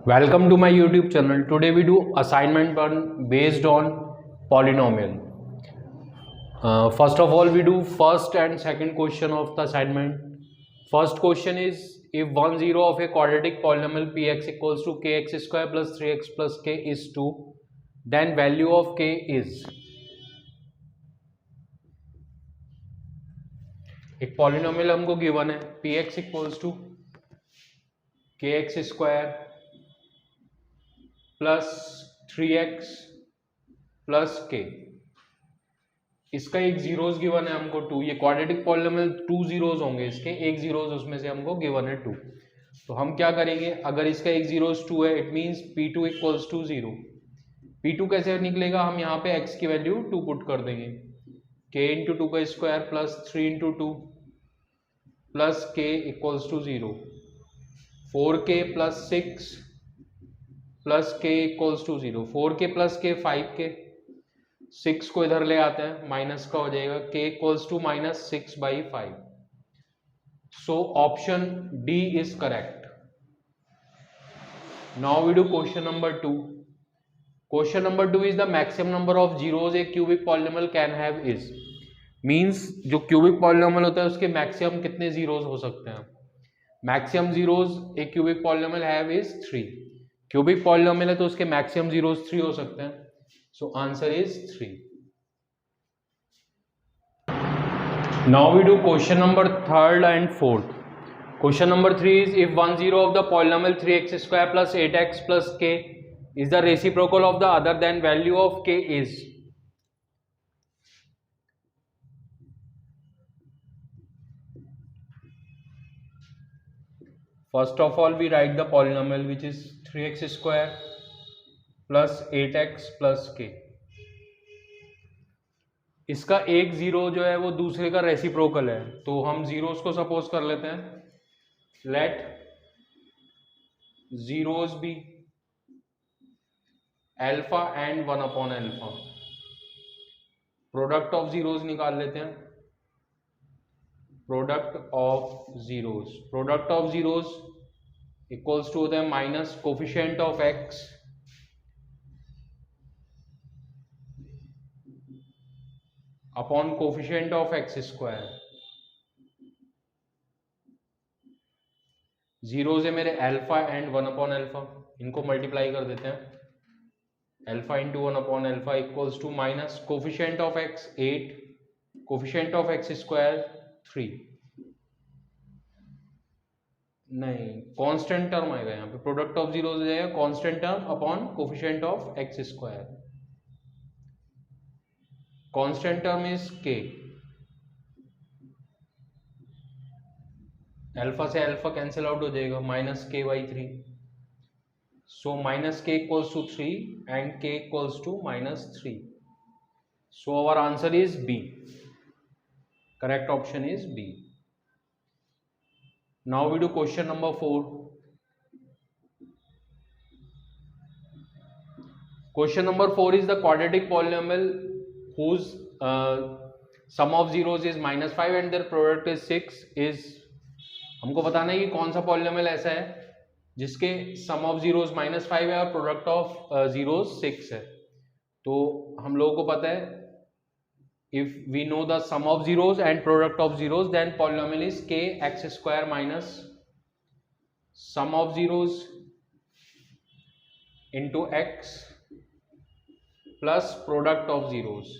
Welcome to my YouTube channel. Today we do assignment 1 based on polynomial. First of all, we do first and second question of the assignment. First question is, if 1 0 of a quadratic polynomial px equals to kx square plus 3x plus k is 2, then value of k is. एक polynomial हमको given है px equals to kx square plus 3x plus K, इसका एक zeros given है हमको 2। ये quadratic polynomial 2 zeros होंगे, इसके एक जीरोस उसमें से हमको गिवन है 2। तो हम क्या करेंगे, अगर इसका एक जीरोस 2 है, it means p2 equals to 0। p2 कैसे निकलेगा, हम यहाँ पे x की वैल्यू 2 पुट कर देंगे, k इंटू 2 का square plus 3 into 2 plus k equals to 0, 4k plus 6 plus k equals to 0, 4k plus k 5k, 6 को इधर ले आते हैं, माइनस का हो जाएगा, k equals to minus 6/5। So option D is correct. Now we do question number 2। Question number 2 is the maximum number of zeros a cubic polynomial can have is. Means जो cubic polynomial होता है उसके maximum कितने zeros हो सकते हैं। Maximum zeros a cubic polynomial have is 3। Cubic polynomial है तो उसके मैक्सिमम जीरोस 3 हो सकते हैं। So answer is 3। Now we do question number 3rd and 4th। Question number 3 is, if 1 0 of the polynomial 3x square plus 8x plus k is the reciprocal of the other, then value of k is. First of all, we write the polynomial which is 3x square plus 8x plus k। इसका एक zero जो है वो दूसरे का reciprocal है, तो हम जीरोस को सपोज कर लेते हैं। Let zeros be alpha and 1/अल्फा। प्रोडक्ट ऑफ जीरोस निकाल लेते हैं। Product of zeros equals to होता है minus coefficient of x upon coefficient of x square. Zeros है मेरे अल्फा एंड 1/अल्फा, इनको मल्टीप्लाई कर देते हैं। अल्फा इंटू 1/अल्फा equals to minus coefficient of x 8, coefficient of x square 3। नहीं, कांस्टेंट टर्म आएगा यहाँ पे, प्रोडक्ट ऑफ जीरोस हो जाएगा constant term upon coefficient of x square. Constant term is k, alpha से अल्फा कैंसिल आउट हो जाएगा, minus k/3। So minus k equals to 3 and k equals to -3। So our answer is B। Correct option is B। Now we do question number 4. Question number 4 is the quadratic polynomial whose sum of zeros is -5 and their product is 6 is। हमको बताना है कि कौन सा polynomial ऐसा है जिसके सम of zeros -5 है और प्रोडक्ट ऑफ जीरोस 6 है। तो हम लोगों को पता है, if we know the sum of zeros and product of zeros, then polynomial is kx square minus sum of zeros into x plus product of zeros।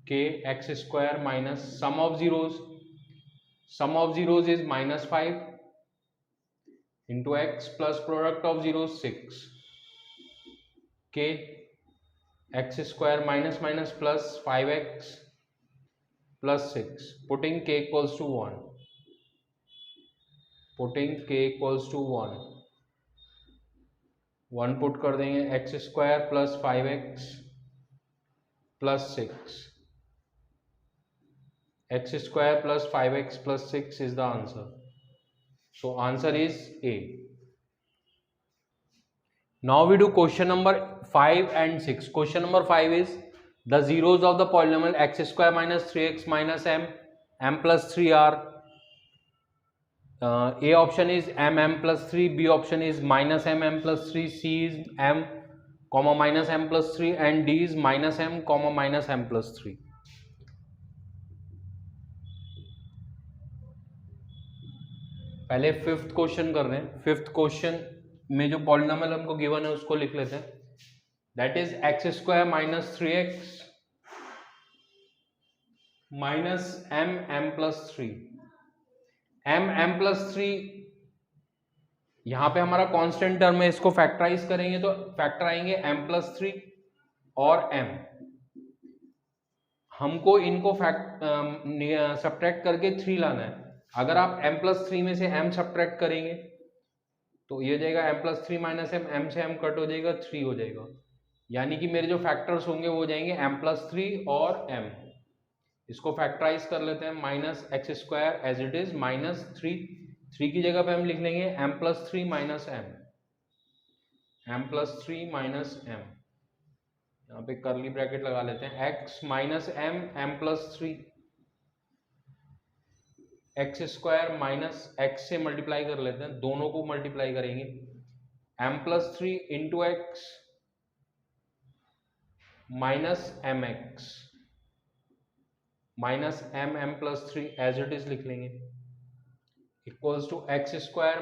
kx square minus sum of zeros is -5 into x plus product of zeros 6, k x square minus plus 5x plus 6, putting k equals to 1, one put कर देंगे, x square plus 5x plus 6, x square plus 5x plus 6 is the answer। So answer is A। Now we do question number 5 and 6। Question number 5 is the zeros of the polynomial x square minus 3x minus m m plus 3 are A option is m plus 3, B option is minus m plus 3, C is m comma minus m plus 3 and D is minus m comma minus m plus 3. पहले fifth question कर रहे हैं. Fifth question में जो polynomial हमको given है उसको लिख लेते हैं. That is x square minus 3x minus m plus 3. m plus 3 यहां पे हमारा कांस्टेंट टर्म है, इसको फैक्टराइज करेंगे तो फैक्टर आएंगे m प्लस 3 और m. हमको इनको सब्ट्रैक्ट करके 3 लाना है. अगर आप m प्लस 3 में से m सब्ट्रैक्ट करेंगे तो ये हो जाएगा m प्लस 3 माइनस m से m कट हो जाएगा 3 हो जाएगा. यानी कि मेरे जो फैक्टर्स होंगे वो हो जाएंगे m प्लस 3 और m. इसको फैक्टराइज कर लेते हैं. Minus x square as it is minus 3 की जगह पे हम लिख लेंगे m plus 3 minus m plus 3 minus m. यहाँ पे करली ब्रैकेट लगा लेते हैं. x minus m plus 3 x square minus x से मल्टीप्लाई कर लेते हैं, दोनों को मल्टीप्लाई करेंगे. m plus 3 into x minus m x minus m plus 3 as it is लिख लेंगे equals to x square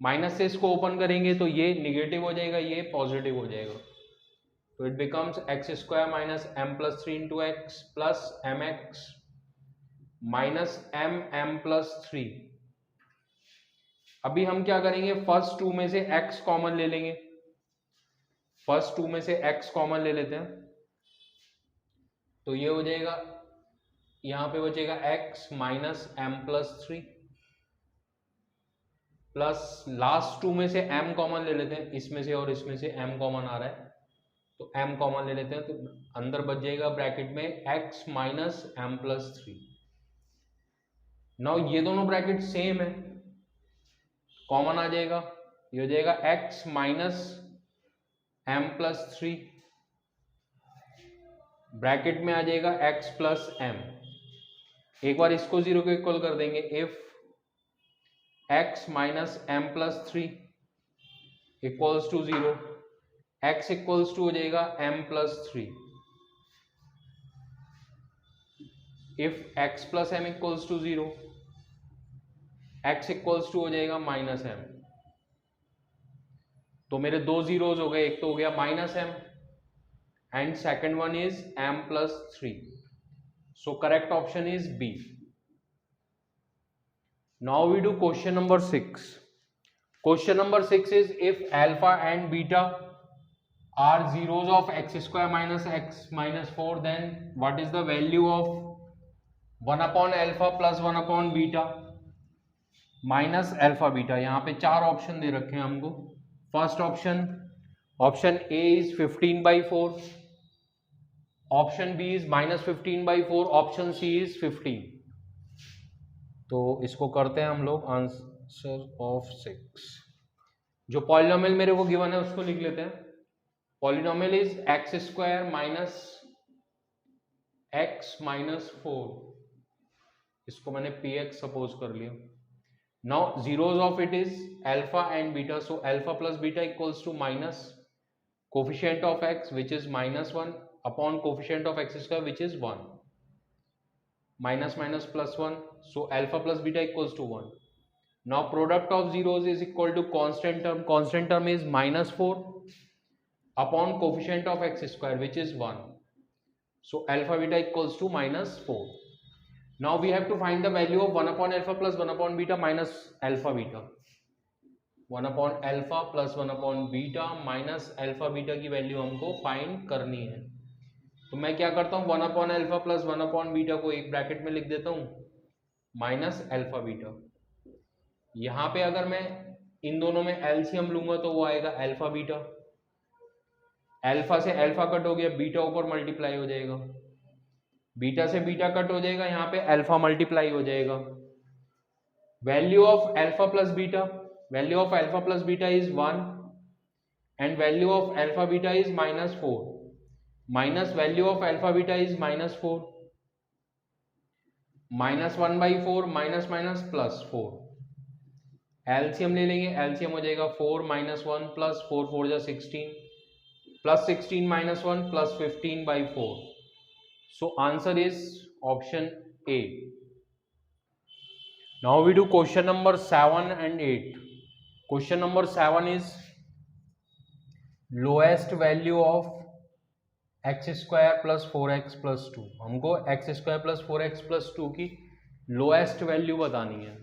minus से इसको ओपन करेंगे तो ये निगेटिव हो जाएगा, ये पॉजिटिव हो जाएगा. तो it becomes x square minus m plus 3 into x plus m x minus m plus 3. अभी हम क्या करेंगे, फर्स्ट टू में से x कॉमन ले लेंगे. फर्स्ट टू में से x कॉमन ले लेते हैं तो ये हो जाएगा, यहां पे बचेगा x minus m plus 3 plus last two में से m कॉमन ले लेते हैं. इसमें से और इसमें से m कॉमन आ रहा है तो m कॉमन ले लेते हैं तो अंदर बच जाएगा ब्रैकेट में x minus m plus 3. Now ये दोनों ब्रैकेट सेम है, कॉमन आ जाएगा. ये हो जाएगा x minus m plus 3 bracket में आ जाएगा x प्लस m. एक बार इसको 0 को इक्वल कर देंगे. If x minus m plus 3 equals to 0, x equals to हो जाएगा m plus 3. If x plus m equals to 0, x equals to हो जाएगा माइनस m. तो मेरे दो जीरोज हो गए, एक तो हो गया minus m and second one is m plus 3. So correct option is B. Now we do question number 6. Question number 6 is if alpha and beta are zeros of x square minus x minus 4 then what is the value of 1 upon alpha plus 1 upon beta minus alpha beta. यहाँ पे चार option दे रखे हैं हमको. First option A is 15/4, option B is minus 15/4, option C is 15. तो इसको करते हैं हम लोग आंसर ऑफ 6. जो पॉलिनोमियल मेरे को गिवन है उसको लिख लेते हैं. Polynomial is x square minus x minus 4. इसको मैंने px सपोज कर लिया. Now zeros of it is alpha and beta. So alpha plus beta equals to minus coefficient of x which is minus 1 upon coefficient of x square which is 1. Minus minus plus 1. So alpha plus beta equals to 1. Now product of zeros is equal to constant term. Constant term is minus 4 upon coefficient of x square which is 1. So alpha beta equals to minus 4. Now we have to find the value of 1 upon alpha plus 1 upon beta minus alpha beta. 1 upon alpha plus 1 upon beta minus alpha beta की value हमको find करनी है. तो मैं क्या करता हूँ, 1 upon alpha plus 1 upon beta को एक ब्रैकेट में लिख देता हूँ माइनस alpha beta. यहाँ पे अगर मैं इन दोनों में एलसीएम लूंगा तो वो आएगा alpha beta. अल्फा से अल्फा कट हो गया, बीटा ऊपर मल्टीप्लाई हो जाएगा. बीटा से बीटा कट हो जाएगा, यहाँ पे अल्फा मल्टीप्लाई हो जाएगा. Value of alpha plus beta is 1 and value of alpha beta is minus 4 minus value of alpha beta is minus 4. -1/4 minus minus +4, LCM ले लेंगे, एलसीएम हो जाएगा 4 - 1 + 4 4 जा 16 +16 - 1 +15/4. So answer is option A. Now we do question number 7 and 8. Question number 7 is lowest value of x² + 4x + 2. हमको x² + 4x + 2 की lowest value बतानी है.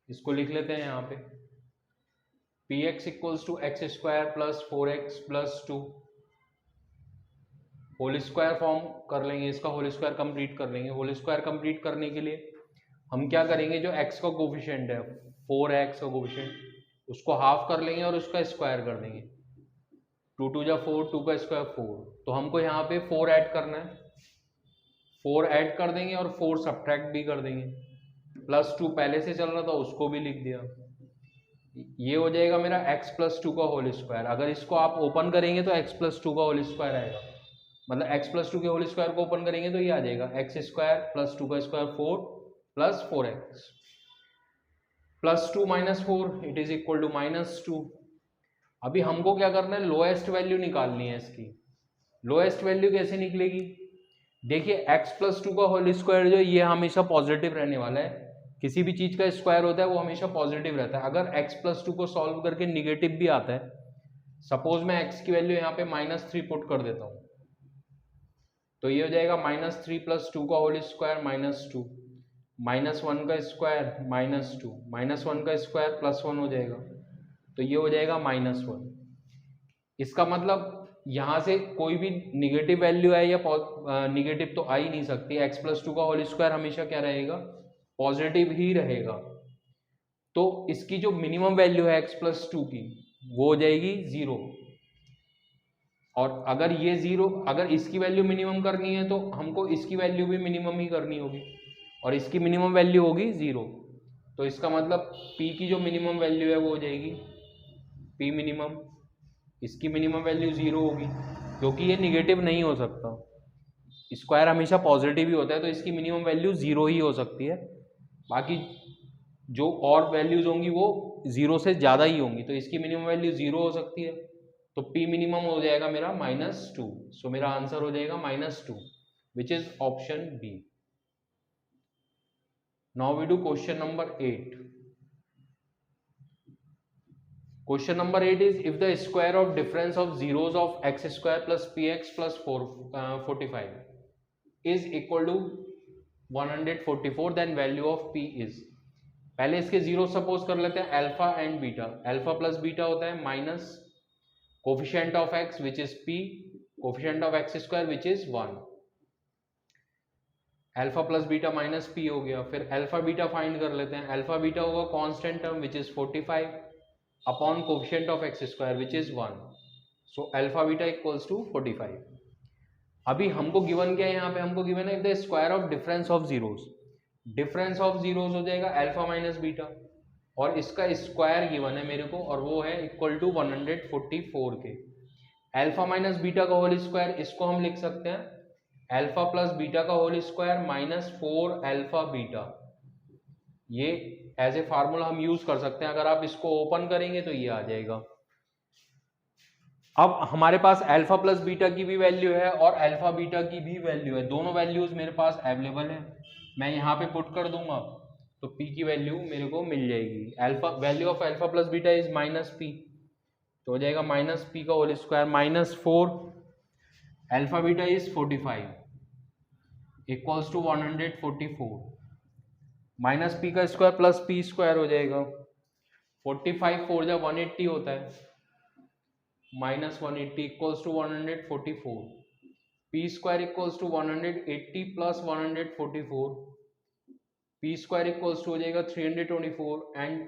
इसको लिख लेते हैं यहाँ पे, px = x² + 4x + 2 whole square form कर लेंगे, इसका होल स्क्वायर कंप्लीट कर लेंगे. होल स्क्वायर कंप्लीट करने के लिए हम क्या करेंगे, जो x का कोफिशिएंट है 4x का कोफिशिएंट, उसको हाफ कर लेंगे और उसका स्क्वायर कर देंगे. 2 2 जा 4, 2 का स्क्वायर 4. तो हमको यहाँ पे 4 ऐड करना है, 4 ऐड कर देंगे और 4 सब्ट्रैक्ट भी कर देंगे. +2 पहले से चल रहा था, उसको भी लिख दिया. ये हो जाएगा मेरा x + 2 का होल स्क्वायर. अगर इसको आप ओपन करेंगे तो x + 2 का होल स्क्वायर आएगा. मतलब x + 2 के होल स्क्वायर को ओपन करेंगे तो ये आ जाएगा x² + 2 का square 4 + 4x +2 - 4 it is equal to -2. अभी हमको क्या करना है, लोएस्ट वैल्यू निकालनी है इसकी. लोएस्ट वैल्यू कैसे निकलेगी, देखिए x + 2 का होल स्क्वायर जो ये हमेशा पॉजिटिव रहने वाला है. किसी भी चीज का स्क्वायर होता है वो हमेशा पॉजिटिव रहता है. अगर x + 2 को सॉल्व करके निगेटिव भी आता है, सपोज मैं x की वैल्यू यहाँ पे -3 पुट कर देता हूँ, तो ये हो जाएगा -3 + 2 का होल स्क्वायर -2 -1 का स्क्वायर -2 -1 का स्क्वायर +1 हो जाएगा. तो ये हो जाएगा -1. इसका मतलब यहाँ से कोई भी निगेटिव वैल्यू है या निगेटिव तो आ ही नहीं सकती. x + 2 का होल स्क्वायर हमेशा क्या रहेगा, पॉजिटिव ही रहेगा. तो इसकी जो मिनिमम वैल्यू है x + 2 की वो हो जाएगी 0. और अगर ये 0, अगर इसकी वैल्यू मिनिमम करनी है तो हमको इसकी वैल्यू भी मिनिमम ही करनी होगी, और इसकी मिनिमम वैल्यू होगी 0. तो इसका मतलब p की जो मिनिमम वैल्यू है वो हो जाएगी p मिनिमम. इसकी मिनिमम वैल्यू 0 होगी, क्योंकि ये निगेटिव नहीं हो सकता. स्क्वायर हमेशा पॉजिटिव ही होता है, तो इसकी मिनिमम वैल्यू 0 ही हो सकती है. बाकी जो और वैल्यूज होंगी वो 0 से ज़्यादा ही होंगी, तो इसकी मिनिमम वैल्यू 0 हो सकती है. तो p मिनिमम हो जाएगा मेरा -2. सो मेरा आंसर हो जाएगा -2, which is option B. Now we do question number 8. Question number 8 is if the square of difference of zeros of x² + px + 45 is equal to 144, then value of p is. पहले इसके zero suppose कर लेते हैं, alpha and beta. Alpha plus beta होता है minus coefficient of x which is p, coefficient of x² which is 1. Alpha plus beta minus p हो गया. फिर अल्फा बीटा फाइंड कर लेते हैं. अल्फा बीटा होगा constant term which is 45 upon coefficient of x² which is 1. So alpha beta equals to 45. अभी हमको given क्या है, यहाँ पे हमको गिवन है the square of difference of zeros. Difference of zeros हो जाएगा अल्फा माइनस बीटा, और इसका स्क्वायर गिवन है मेरे को, और वो है इक्वल टू 144 के. अल्फा माइनस बीटा का होल स्क्वायर, इसको हम लिख सकते हैं अल्फा प्लस बीटा का होल स्क्वायर -4 अल्फा बीटा. ये एज ए फार्मूला हम यूज कर सकते हैं. अगर आप इसको ओपन करेंगे तो ये आ जाएगा. अब हमारे पास अल्फा प्लस बीटा की भी वैल्यू है और अल्फा बीटा की भी वैल्यू है. दोनों वैल्यूज मेरे पास अवेलेबल है. मैं यहाँ पे पुट कर दूंगा तो p की वैल्यू मेरे को मिल जाएगी. Alpha value of alpha plus beta is -p, तो हो जाएगा -p का whole square -4 alpha beta is 45 equals to 144. -p का स्क्वायर प्लस p स्क्वायर हो जाएगा. 45 4 जा 180 होता है, -180 equals to 144. p square equals to 180 प्लस 144. p स्क्वायर इक्वल्स टू हो जाएगा 324 and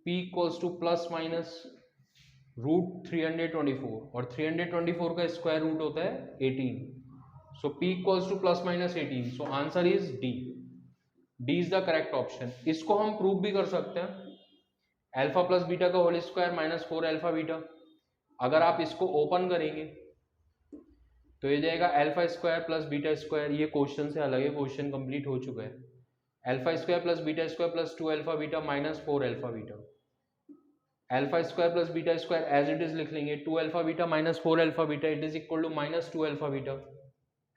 p equals to plus minus √324, और 324 का स्क्वायर रूट होता है 18. सो p equals to plus minus 18. So answer is D. D is the correct option. इसको हम prove भी कर सकते हैं. अल्फा प्लस बीटा का होल स्क्वायर -4 अल्फा बीटा. अगर आप इसको ओपन करेंगे तो ये जाएगा alpha square plus beta square. ये क्वेश्चन से अलग है, क्वेश्चन कंप्लीट हो चुका है. Alpha square plus beta square plus 2 alpha beta minus 4 alpha beta. Alpha square plus beta square as it is लिख लेंगे, 2 alpha beta minus 4 alpha beta it is equal to minus 2 alpha beta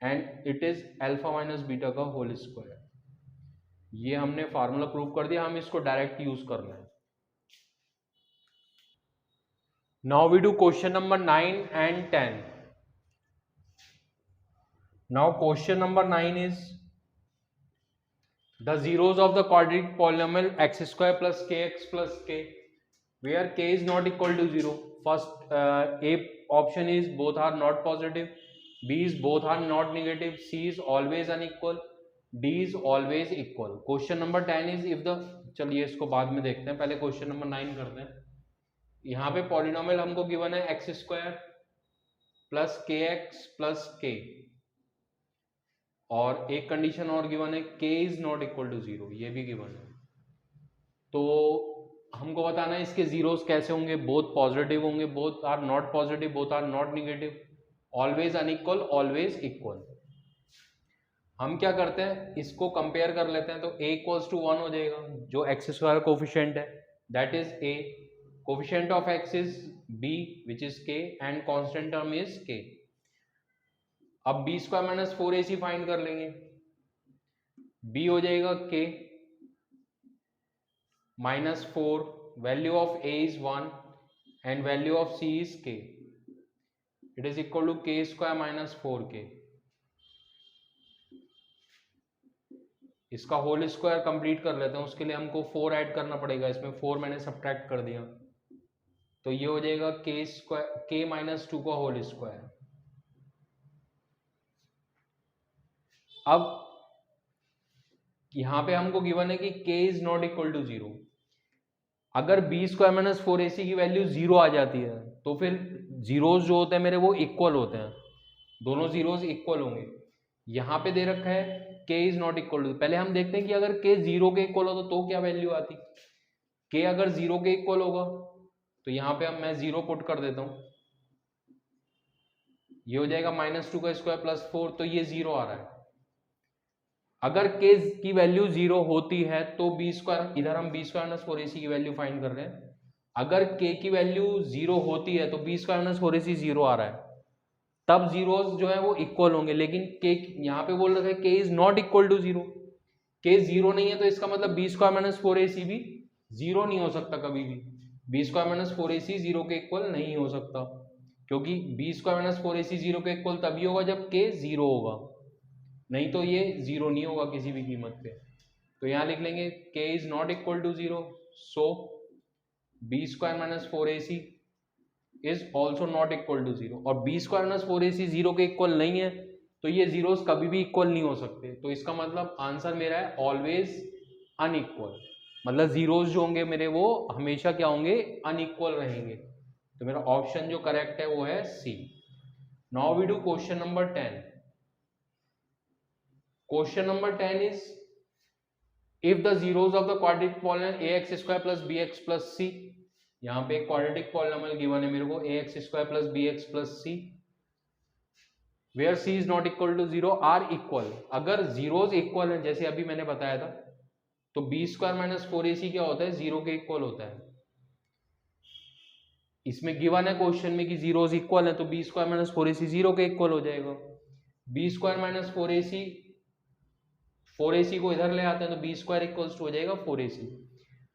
and it is alpha minus beta का whole square. ये हमने formula prove कर दिया, हम इसको direct use करना है। Now we do question number 9 and 10. Now question number 9 is the zeros of the quadratic polynomial x square plus kx plus k where k is not equal to 0. First A option is both are not positive, B is both are not negative, C is always unequal, D is always equal. Question number 10 is if the, चलिए इसको बाद में देखते हैं, पहले question number 9 करते हैं। यहाँ पे पॉलिनोमियल हमको गिवन है x square plus k x plus k, और एक कंडीशन और गिवन है k is not equal to 0, ये भी गिवन है। तो हमको बताना है इसके जीरोस कैसे होंगे, बोथ पॉजिटिव होंगे, both are not positive, both are not negative, always unequal, always equal. हम क्या करते हैं, इसको कंपेयर कर लेते हैं। तो a इक्वल्स टू 1 हो जाएगा, जो एक्स स्क्वायर कोफिशिएंट है that is a, coefficient of x is b which is k and constant term is k। अब b square minus 4ac find कर लेंगे, b हो जाएगा k माइनस 4, value of a is 1 and value of c is k, it is equal to k square minus 4k। इसका whole square complete कर लेते हैं, उसके लिए हमको 4 ऐड करना पड़ेगा, इसमें 4 मैंने सब्ट्रैक्ट कर दिया, तो ये हो जाएगा k स्क्वायर k माइनस 2 का होल स्क्वायर। अब यहां पे हमको गिवन है कि k is not equal to 0। अगर b स्क्वायर माइनस 4ac की वैल्यू 0 आ जाती है तो फिर जीरोस जो होते हैं मेरे वो इक्वल होते हैं, दोनों जीरोस इक्वल होंगे। यहां पे दे रखा है k is not equal to, पहले हम देखते हैं कि अगर k 0 के इक्वल हो तो क्या वैल्यू आती। k अगर 0 के इक्वल होगा तो यहाँ पे मैं 0 पुट कर देता हूं, ये हो जाएगा माइनस 2 का स्क्वायर प्लस 4, तो ये 0 आ रहा है। अगर k की वैल्यू 0 होती है तो b स्क्वायर, इधर हम b स्क्वायर माइनस 4ac की वैल्यू फाइंड कर रहे हैं, अगर k की वैल्यू 0 होती है तो b स्क्वायर माइनस 4ac 0 आ रहा है, तब जीरोस जो है वो इक्वल होंगे। लेकिन k यहाँ पे बोल रखा है k is not equal to 0, k 0 नहीं है तो इसका मतलब b स्क्वायर माइनस 4ac भी 0 नहीं हो सकता कभी भी, b स्क्वायर माइनस 4ac 0 के इक्वल नहीं हो सकता, क्योंकि b स्क्वायर माइनस 4ac 0 के इक्वल तभी होगा जब k 0 होगा, नहीं तो ये 0 नहीं होगा किसी भी कीमत पे। तो यहाँ लिख लेंगे k is not equal to 0, so b square minus 4ac is also not equal to 0, और b स्क्वायर माइनस 4ac 0 के इक्वल नहीं है तो ये जीरोस कभी भी इक्वल नहीं हो सकते। तो इसका मतलब आंसर मेरा है ऑलवेज अनइक्वल, मतलब जीरोस जो होंगे मेरे वो हमेशा क्या होंगे, अनइक्वल रहेंगे। तो मेरा ऑप्शन जो करेक्ट है वो है C. Now we do question number 10। Question number 10 is if the zeros of the quadratic polynomial ax square plus bx plus c, यहाँ पे एक क्वाड्रेटिक पॉलिनोमियल गिवन है मेरे को ax square plus bx plus c where c is not equal to 0 are equal. अगर zeros equal है जैसे अभी मैंने बताया था तो b स्क्वायर माइनस 4ac क्या होता है, 0 के इक्वल होता है। इसमें गिवन है क्वेश्चन में कि जीरोस इक्वल है तो b स्क्वायर माइनस 4ac 0 के इक्वल हो जाएगा। b स्क्वायर माइनस 4ac को इधर ले आते हैं तो b स्क्वायर इक्वल्स टू हो जाएगा 4ac।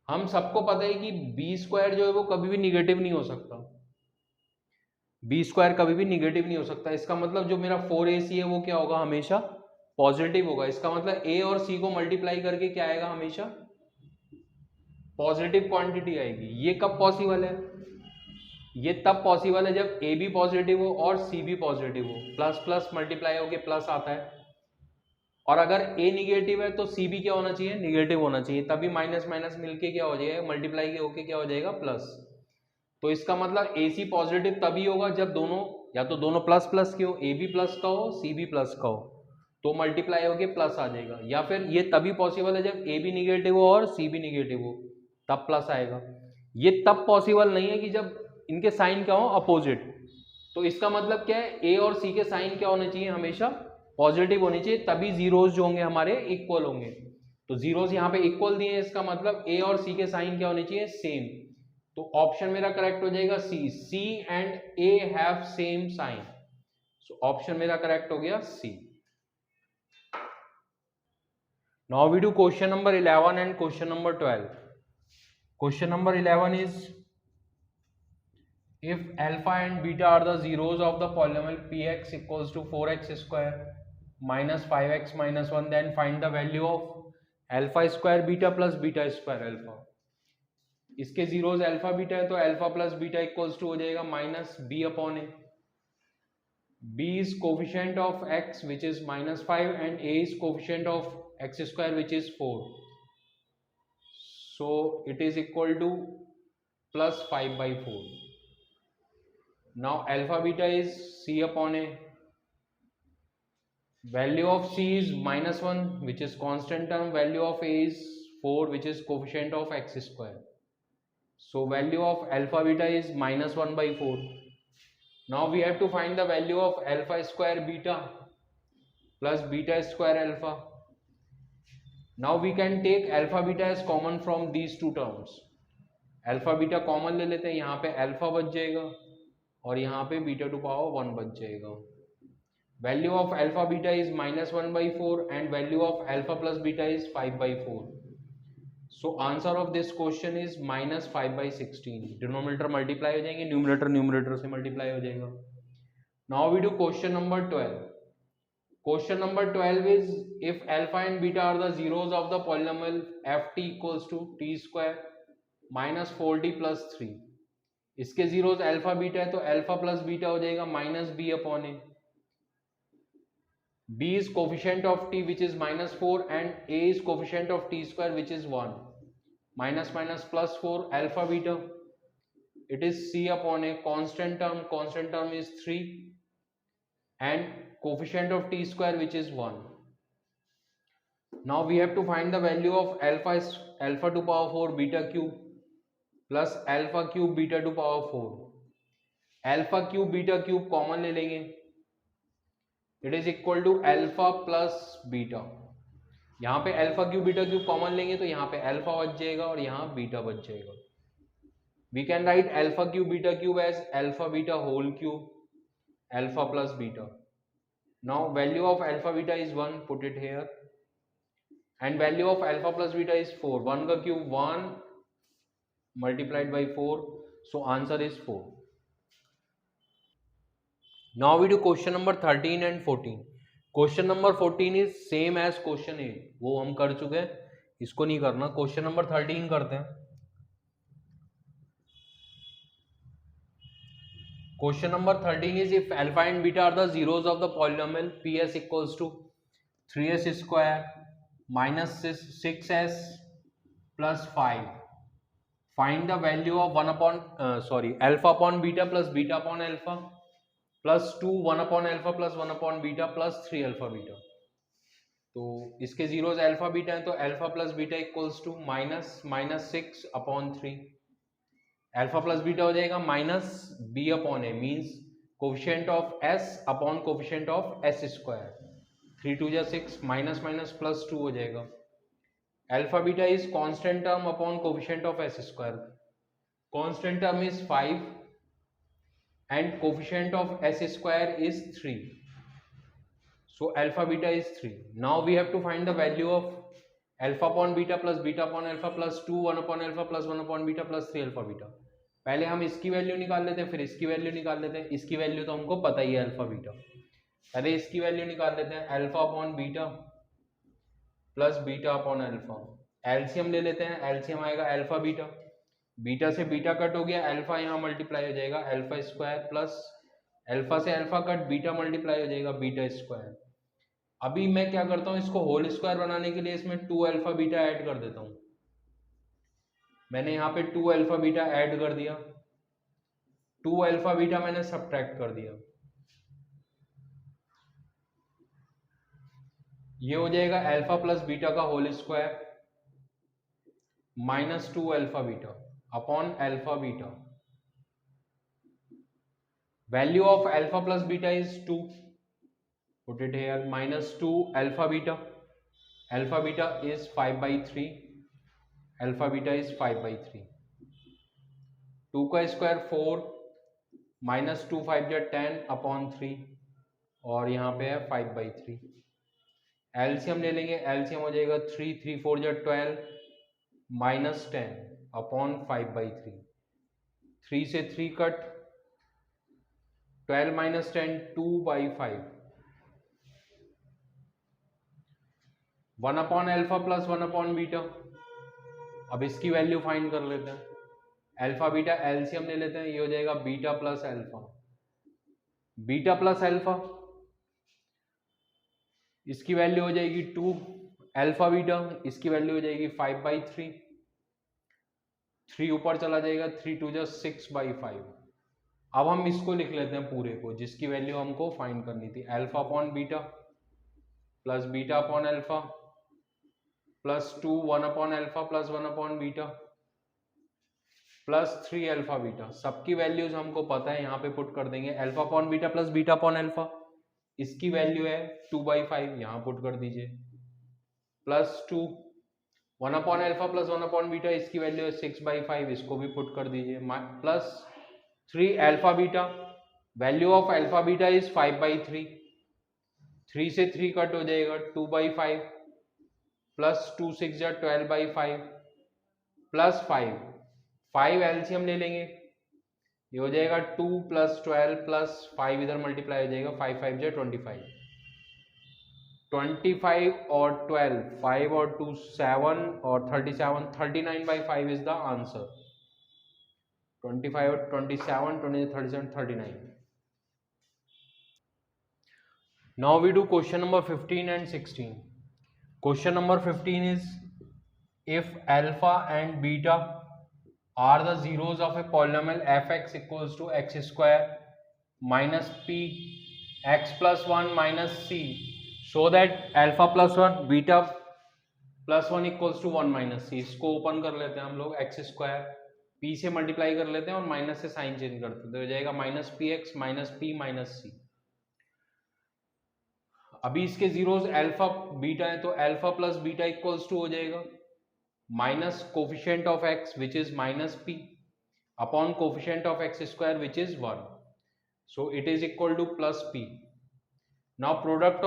हम सबको पता है कि b स्क्वायर जो है वो कभी भी निगेटिव नहीं हो सकता, b स्क्वायर कभी भी निगेटिव नहीं हो सकता। इसका मतलब जो मेरा 4ac है वो क्या होगा, हमेशा पॉजिटिव होगा। इसका मतलब a और c को मल्टीप्लाई करके क्या आएगा, हमेशा पॉजिटिव क्वांटिटी आएगी। ये कब पॉसिबल है, ये तब पॉसिबल है जब a भी पॉजिटिव हो और c भी पॉजिटिव हो, प्लस प्लस मल्टीप्लाई होके प्लस आता है। और अगर a निगेटिव है तो c भी क्या होना चाहिए, निगेटिव होना चाहिए, तभी माइनस माइनस मिलके क्या हो जाएगा, मल्टीप्लाई होके क्या हो जाएगा, प्लस। तो इसका मतलब ac पॉजिटिव तभी होगा जब दोनों, या तो दोनों प्लस प्लस के हो, a भी प्लस का हो c भी प्लस का हो, तो मल्टीप्लाई होके प्लस आ जाएगा। या फिर ये तभी पॉसिबल है जब a भी निगेटिव हो और c भी निगेटिव हो, तब प्लस आएगा। ये तब पॉसिबल नहीं है कि जब इनके साइन क्या हो, अपोजिट। तो इसका मतलब क्या है, a और c के साइन क्या होने चाहिए, हमेशा पॉजिटिव होनी चाहिए, तभी जीरोस जो होंगे हमारे इक्वल होंगे। तो जीरोस यहाँ पे इक्वल दिए हैं, इसका मतलब ए और सी के साइन क्या होने चाहिए, सेम। तो ऑप्शन मेरा करेक्ट हो जाएगा C, C and A have same sign. So option मेरा करेक्ट हो गया C. Now we do question number 11 and question number 12। Question number 11 is if alpha and beta are the zeros of the polynomial px equals to 4x square minus 5x minus 1, then find the value of alpha square beta plus beta square alpha। इसके zeros alpha beta है तो alpha plus beta equals to हो जाएगा minus B upon a. b is coefficient of x which is minus 5 and a is coefficient of x square which is 4, so it is equal to plus 5 by 4। now alpha beta is c upon a, value of c is minus 1 which is constant term, value of a is 4 which is coefficient of x square, so value of alpha beta is minus 1 by 4। now we have to find the value of alpha square beta plus beta square alpha। now we can take alpha beta as common from these two terms। alpha beta common ले लेते हैं, यहाँ पे alpha बच जाएगा और यहाँ पे बीटा टू पावर 1 बच जाएगा। Value of alpha beta is minus 1 by 4 and value of alpha plus beta is 5 by 4। So answer of this question is minus 5 by 16। Denominator multiply हो जाएंगे, न्यूमरेटर से मल्टीप्लाई हो जाएगा। Now we do question number 12। Question number 12 is if alpha and beta are the zeros of the polynomial f t equals to t square minus 4t plus 3। इसके zeros alpha beta है तो alpha plus beta हो जाएगा minus B upon a. b is coefficient of t which is minus 4 and a is coefficient of t square which is 1, minus minus plus 4 alpha beta, it is c upon a, constant term is 3 and coefficient of t square which is 1। now we have to find the value of alpha to power 4 beta cube plus alpha cube beta to power 4। alpha cube beta cube common ले लेंगे, it is equal to alpha plus beta. यहाँ पे alpha cube beta cube common लेंगे तो यहाँ पे alpha बच जाएगा और यहाँ बीटा बच जाएगा। We can write alpha cube beta cube as alpha beta whole cube alpha plus beta. Now value of alpha beta is 1, put it here, and value of alpha plus beta is 4। 1 का cube 1 multiplied by 4, so answer is 4। Now we do question number 13 and 14। Question number 14 is same as question 8, वो हम कर चुके हैं, इसको नहीं करना। Question number 13 करते हैं। Question number 13 is if alpha and beta are the zeros of the polynomial ps equals to 3s square minus 6s plus 5, find the value of alpha upon beta plus beta upon alpha plus 2 1 upon alpha plus 1 upon beta plus 3 alpha beta. तो इसके zeros alpha beta है तो alpha plus beta equals to minus 6 upon 3। Alpha plus beta हो जाएगा minus B upon a, means coefficient of s upon coefficient of s square. 3 2 जा 6, minus minus plus 2 हो जाएगा। Alpha beta is constant term upon coefficient of s square. Constant term is 5 and coefficient of s square is 3, so alpha beta is 3। now we have to find the value of alpha upon beta plus beta upon alpha plus 2 1 upon alpha plus 1 upon beta plus 3 alpha beta। पहले हम इसकी value निकाल लेते हैं, फिर इसकी value निकाल लेते हैं। इसकी वैल्यू तो हमको पता ही है अल्फा बीटा, पहले इसकी वैल्यू निकाल लेते हैं। Alpha upon beta plus beta upon alpha, LCM ले लेते हैं। एलसीएम आएगा अल्फा बीटा, बीटा से बीटा कट हो गया, अल्फा यहाँ मल्टीप्लाई हो जाएगा अल्फा स्क्वायर प्लस अल्फा से अल्फा कट बीटा मल्टीप्लाई हो जाएगा बीटा स्क्वायर। अभी मैं क्या करता हूँ, इसको होल स्क्वायर बनाने के लिए इसमें 2 अल्फा बीटा ऐड कर देता हूँ। मैंने यहाँ पे 2 अल्फा बीटा ऐड कर दिया, 2 अल्फा बीटा मैंने सब्ट्रैक्ट कर दिया। ये हो जाएगा अल्फा प्लस बीटा का whole square minus 2 alpha beta upon alpha beta. Value of alpha plus beta is 2, put it here, minus 2 alpha beta alpha beta is 5/3, alpha beta is 5/3। 2 का square 4, minus 2 5 या 10/3 और यहाँ पे है 5/3। LCM ले लेंगे, LCM हो जाएगा 3 3 4 या 12 माइनस 10/5/3। 3 से 3 कट, 12 माइनस 10 2/5। 1/अल्फा प्लस 1/बीटा। अब इसकी वैल्यू फाइंड कर लेते हैं। अल्फा बीटा एलसीएम ले लेते हैं, ये हो जाएगा beta plus alpha. Beta plus alpha, इसकी वैल्यू हो जाएगी 2। अल्फा बीटा, इसकी वैल्यू हो जाएगी 5/3। 3 ऊपर चला जाएगा, 3 2 जा 6/5। अब हम इसको लिख लेते हैं पूरे को, जिसकी वैल्यू हमको फाइंड करनी थी। Alpha upon beta plus beta upon alpha plus 2 1/अल्फा प्लस 1/बीटा प्लस 3 अल्फा बीटा। सबकी वैल्यूज हमको पता है, यहाँ पे पुट कर देंगे। Alpha upon beta plus beta upon alpha, इसकी वैल्यू है 2/5, यहाँ पुट कर दीजिए। प्लस 2 1/अल्फा प्लस 1/बीटा, इसकी वैल्यू है 6/5, इसको भी पुट कर दीजिए। Plus 3 alpha beta, value of alpha beta is 5/3। 3 से 3 कट हो जाएगा, 2/5 प्लस 2 6 या 12/5 प्लस 5 एलसीएम ले लेंगे, ये हो जाएगा 2 प्लस 12 प्लस 5 इधर मल्टीप्लाई हो जाएगा, 5 5 जा 25। 25 और 12, 5 और 2 7 और 37, 39/5 इज द आंसर। 25 और 27, 20 37 39। Now we do question number 15 and 16. Question number 15 is, if alpha and beta are the zeros of a polynomial fx equals to x square minus p x plus 1 minus c, so that alpha plus 1 beta plus 1 equals to 1 minus c। इसको open कर लेते हैं हम लोग, x square p से multiply कर लेते हैं और माइनस से साइन चेंज करते हैं, तो हो जाएगा minus P X minus P minus C. अभी इसके जीरोस अल्फा बीटा है, तो alpha plus beta equals to हो जाएगा minus coefficient of x which is minus P upon coefficient of x square which is 1, so it is equal to plus P. Now product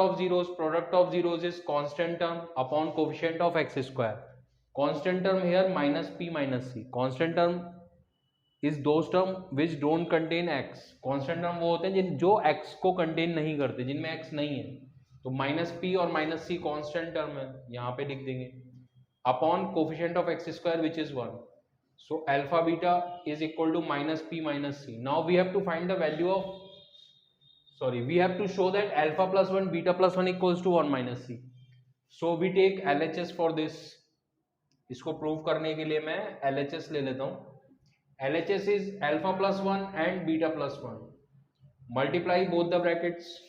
of zeros is constant term upon coefficient of x square. Constant term here minus P minus C. Constant term is those term which don't contain x. Constant term वो होते हैं जो x को contain नहीं करते, जिनमें x नहीं है, तो माइनस पी और माइनस सी कांस्टेंट टर्म है, यहाँ पे लिख देंगे, upon coefficient of x square which is 1, so alpha beta is equal to minus P minus c. Now we have to find the value of, sorry, we have to show that alpha plus 1 beta plus 1 equals to 1 minus c, so we take LHS for this. इसको prove करने के लिए मैं LHS ले लेता हूँ। LHS is alpha plus 1 and beta plus 1, multiply both the brackets.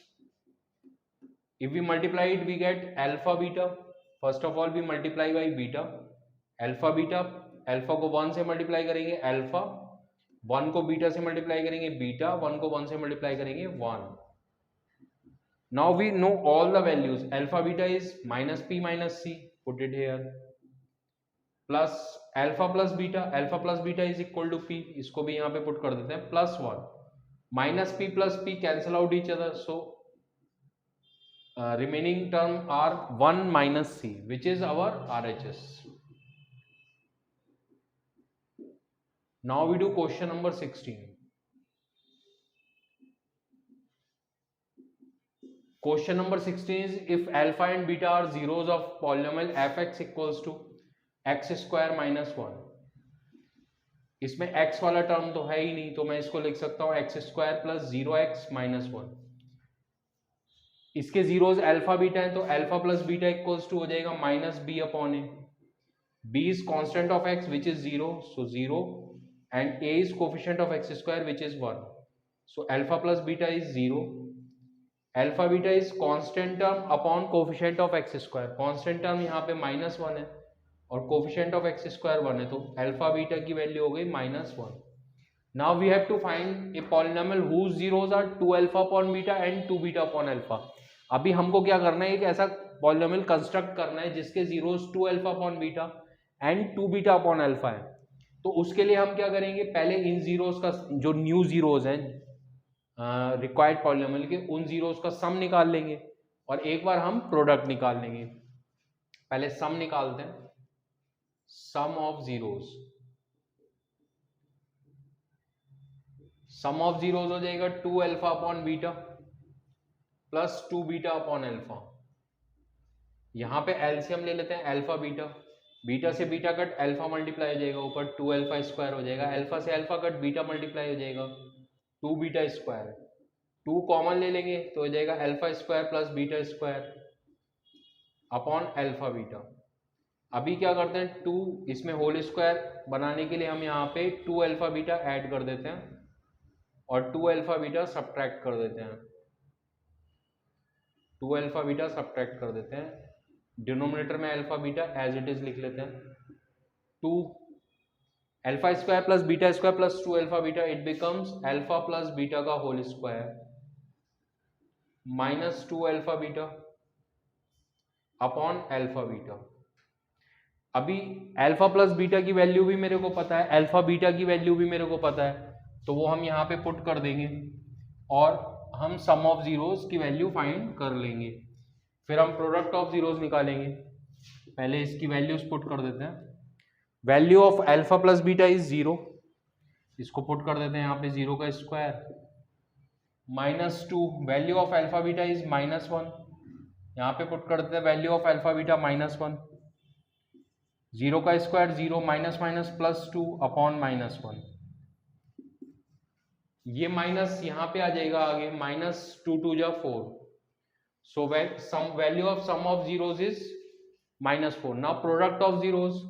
If we multiply it, we get alpha beta. First of all, we multiply by beta. Alpha beta, alpha को 1 से multiply करेंगे alpha, 1 को beta से multiply करेंगे beta, 1 को 1 से multiply करेंगे 1. Now we know all the values. Alpha beta is minus p minus c. Put it here. Plus alpha plus beta is equal to p. इसको भी यहाँ पे put कर देते हैं, plus 1. Minus p cancel out each other. So remaining term are 1 minus c, which is our RHS. Now we do question number 16. Question number 16 is, if alpha and beta are zeros of polynomial fx equals to x square minus 1. इसमें x वाला term तो है ही नहीं, तो मैं इसको लिख सकता हूँ x square plus 0x minus 1। इसके जीरोस अल्फा बीटा है, तो alpha plus beta equals to हो जाएगा minus B upon a. B is constant of x which is 0, so 0, and a is coefficient of x square which is 1, so alpha plus beta is 0। Alpha beta is constant term upon coefficient of x square. Constant term यहाँ पे minus 1 है और coefficient of x square 1 है, तो alpha beta की value हो गई minus 1। Now we have to find a polynomial whose zeros are 2 alpha upon beta and 2 beta upon alpha. अभी हमको क्या करना है, एक ऐसा पॉलिनोमियल कंस्ट्रक्ट करना है जिसके zeros 2 alpha upon beta and 2 beta upon alpha है। तो उसके लिए हम क्या करेंगे, पहले इन जीरोस का जो न्यू जीरोस हैं रिक्वायर्ड पॉलिनोमियल के, उन जीरोस का सम निकाल लेंगे और एक बार हम प्रोडक्ट निकाल लेंगे। पहले सम निकालते हैं, sum of zeros, sum of zeros हो जाएगा 2 alpha upon beta plus 2 beta upon alpha. यहां पे एलसीएम ले लेते हैं अल्फा बीटा, बीटा से बीटा कट अल्फा मल्टीप्लाई हो जाएगा, ऊपर 2 अल्फा स्क्वायर हो जाएगा, अल्फा से अल्फा कट बीटा मल्टीप्लाई हो जाएगा 2 बीटा स्क्वायर, 2 कॉमन ले लेंगे तो हो जाएगा alpha square plus beta square upon alpha beta. अभी क्या करते हैं, 2 इसमें होल स्क्वायर बनाने के लिए हम यहाँ पे 2 अल्फा बीटा ऐड कर देते हैं और 2 अल्फा बीटा सब्ट्रैक्ट कर देते हैं, 2 अल्फा बीटा सब्ट्रैक्ट कर देते हैं। डिनोमिनेटर में alpha beta as it is लिख लेते हैं, 2 alpha square plus beta square plus 2 alpha beta, it becomes alpha plus beta का whole square minus 2 alpha beta upon alpha beta. अभी अल्फा प्लस बीटा की वैल्यू भी मेरे को पता है, अल्फा बीटा की वैल्यू भी मेरे को पता है, तो वो हम यहाँ पे पुट कर देंगे और हम सम ऑफ जीरोस की वैल्यू फाइंड कर लेंगे। फिर हम प्रोडक्ट ऑफ जीरोस निकालेंगे, पहले इसकी वैल्यूज पुट कर देते हैं। Value of alpha plus beta is 0, इसको पुट कर देते हैं यहाँ पे 0 का square, minus 2 value of alpha beta is -1, यहाँ पे पुट कर देते हैं वैल्यू ऑफ अल्फा बीटा -1, 0 का square 0 minus minus plus 2 upon -1, ये माइनस यहाँ पे आ जाएगा आगे, -2 2 जा 4, so value of sum of zeros is -4. now product of zeros,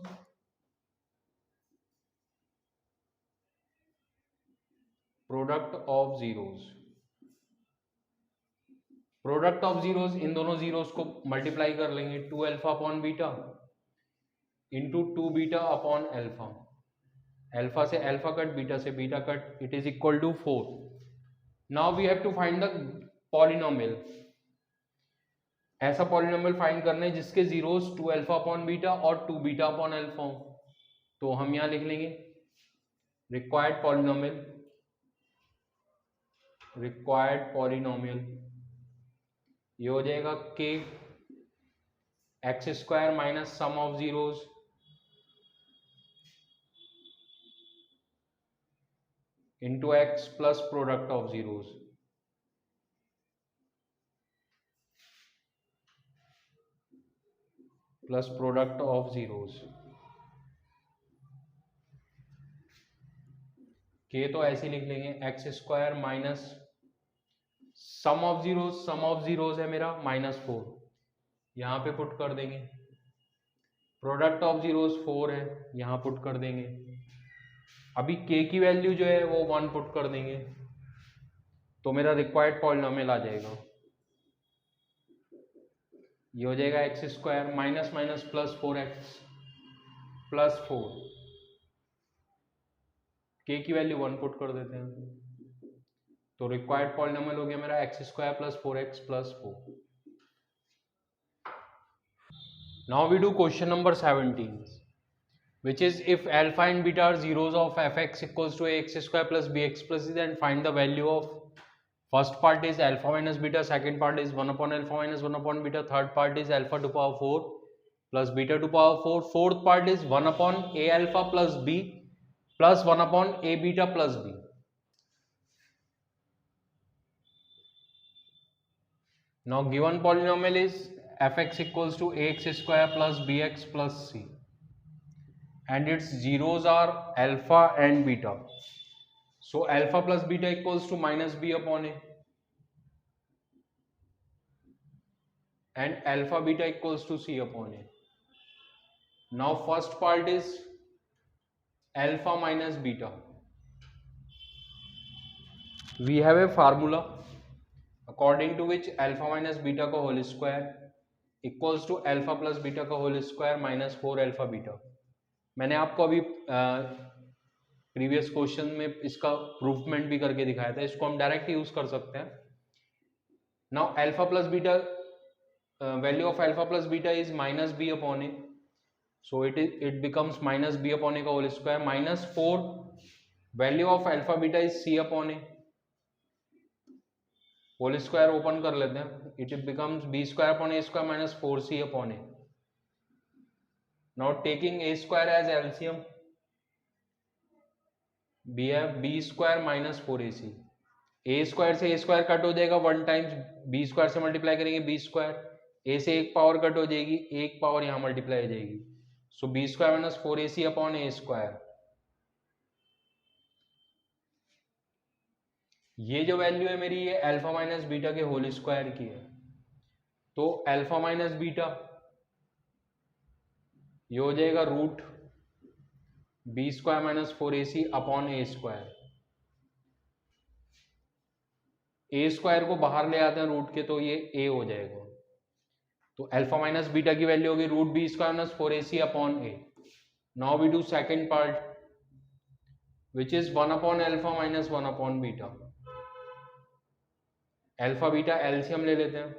product of zeros इन दोनों जीरोस को मल्टीप्लाई कर लेंगे, 2 alpha upon beta into 2 beta upon alpha, alpha से अल्फा कट बीटा से beta cut, it is equal to 4। Now we have to find the polynomial, ऐसा polynomial find करना है जिसके जीरोस 2 अल्फा अपॉन बीटा और 2 beta upon alpha हो। तो हम यहां लिख लेंगे रिक्वायर्ड पॉलिनोमियल, ये हो जाएगा k x square minus sum of zeros into x plus product of zeros, plus product of zeros. के तो ऐसे लिख लेंगे x square minus sum of zeros है मेरा -4, यहां पे पुट कर देंगे, प्रोडक्ट ऑफ जीरोस 4 है, यहां पुट कर देंगे। अभी के की वैल्यू जो है वो 1 पुट कर देंगे, तो मेरा रिक्वायर्ड पॉलिनोमियल आ जाएगा, ये हो जाएगा x square minus minus plus 4x plus 4, के की वैल्यू 1 पुट कर देते हैं, तो रिक्वायर्ड पॉलिनोमियल हो गया मेरा x square plus 4x plus 4। Now we do question number 17, which is if alpha and beta are zeros of fx equals to ax square plus bx plus c, then find the value of, first part is alpha minus beta, second part is 1 upon alpha minus 1 upon beta, third part is alpha to power 4 plus beta to power 4, fourth part is 1 upon a alpha plus b plus 1 upon a beta plus b. Now given polynomial is fx equals to ax square plus bx plus c and its zeros are alpha and beta, so alpha plus beta equals to minus b upon a and alpha beta equals to c upon a. Now first part is alpha minus beta, we have a formula according to which alpha minus beta का whole square equals to alpha plus beta का whole square minus 4 alpha beta। मैंने आपको अभी previous question में इसका प्रूफमेंट भी करके दिखाया था, इसको हम डायरेक्ट यूज कर सकते हैं। Now alpha plus beta value of alpha plus beta is minus b upon a, so it becomes minus b upon a का whole square, minus 4 value of alpha beta is c upon a, whole square open कर लेते हैं, it becomes b square upon a square minus 4c upon a. Now taking a square as LCM, we have b square minus 4ac. a square से a square cut हो जाएगा, one times b square से multiply करेंगे b square, a से एक power cut हो जाएगी, एक पावर यहाँ मल्टीप्लाई हो जाएगी, so b square minus 4ac upon a square. ये जो वैल्यू है मेरी, ये अल्फा माइनस बीटा के होल स्क्वायर की है, तो अल्फा माइनस बीटा ये हो जाएगा root B square minus 4ac upon A square. A square को बाहर ले आते हैं रूट के, तो ये ए हो जाएगा, तो अल्फा माइनस बीटा की वैल्यू होगी root B square minus 4ac upon a. Now we do second part which is 1 upon alpha minus 1 upon beta. Alpha beta LCM ले लेते हैं,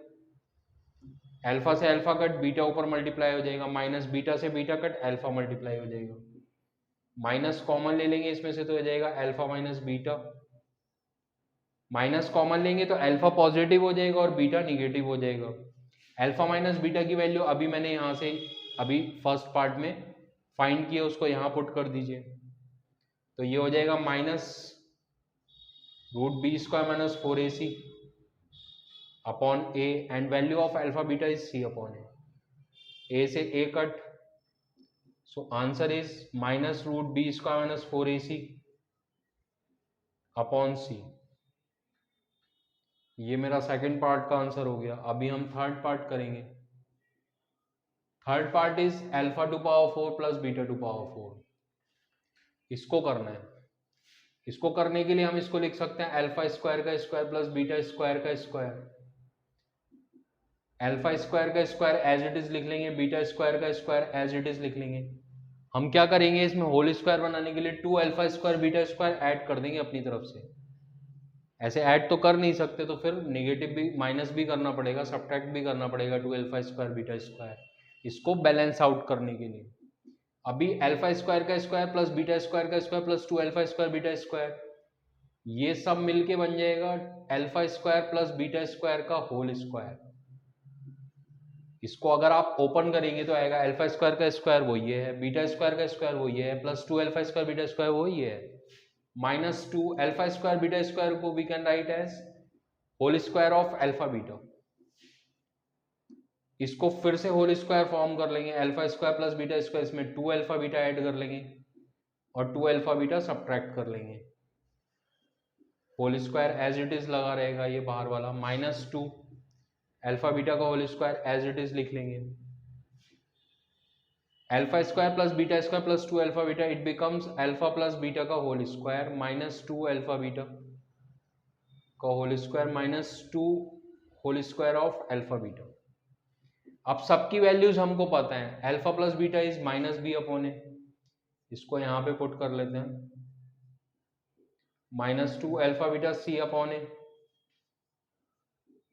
अल्फा से अल्फा कट बीटा ऊपर मल्टीप्लाई हो जाएगा, minus beta से बीटा कट अल्फा मल्टीप्लाई हो जाएगा, माइनस कॉमन ले लेंगे इसमें से तो हो जाएगा alpha minus beta, minus common लेंगे तो अल्फा पॉजिटिव हो जाएगा और बीटा निगेटिव हो जाएगा. अल्फा माइनस बीटा की वैल्यू अभी मैंने यहाँ से अभी फर्स्ट पार्ट में फाइंड किया, उसको यहाँ पुट कर दीजिए, तो ये हो जाएगा minus root B square minus 4ac upon A, and value of alpha beta is c upon A से a cut, so answer is minus root B square minus 4ac upon c. ये मेरा second part का answer हो गया. अभी हम third part करेंगे. Third part is alpha two power 4 plus beta two power 4. इसको करना है. इसको करने के लिए हम इसको लिख सकते हैं अल्फा स्क्वायर का स्क्वायर प्लस बीटा स्क्वायर का स्क्वायर. अल्फा स्क्वायर का स्क्वायर एज इट इज लिख लेंगे, बीटा स्क्वायर का स्क्वायर एज इट इज लिख लेंगे. हम क्या करेंगे, इसमें होल स्क्वायर बनाने के लिए 2 alpha square beta square add कर देंगे अपनी तरफ से. ऐसे ऐड तो कर नहीं सकते, तो फिर नेगेटिव भी माइनस भी करना पड़ेगा, सब्ट्रैक्ट भी करना पड़ेगा 2 अल्फा स्क्वायर बीटा स्क्वायर, इसको बैलेंस आउट करने के लिए. अभी अल्फा स्क्वायर का स्क्वायर प्लस बीटा स्क्वायर का square plus 2 alpha square beta square, ये सब मिलके बन जाएगा alpha square plus beta square का होल स्क्वायर. इसको अगर आप ओपन करेंगे तो आएगा अल्फा स्क्वायर का स्क्वायर वो ये है, बीटा स्क्वायर का स्क्वायर वो ये है, plus 2 alpha square beta square वो ये है, minus 2 alpha square beta square को we can write as whole square of alpha beta. इसको फिर से होल स्क्वायर फॉर्म कर लेंगे, alpha square plus beta square, इसमें 2 अल्फा बीटा ऐड कर लेंगे और 2 अल्फा बीटा सब्ट्रैक्ट कर लेंगे. Whole square as it is लगा रहेगा ये बाहर वाला, माइनस 2 अल्फा बीटा का whole square as it is लिख लेंगे. Alpha square plus beta square plus 2 alpha beta, it becomes alpha plus beta का whole square minus 2 alpha beta का whole square minus 2 whole square of alpha beta. अब सबकी values हमको पता है, alpha plus beta is minus B upon ए, इसको यहाँ पे पुट कर लेते हैं, minus 2 alpha beta C upon ए,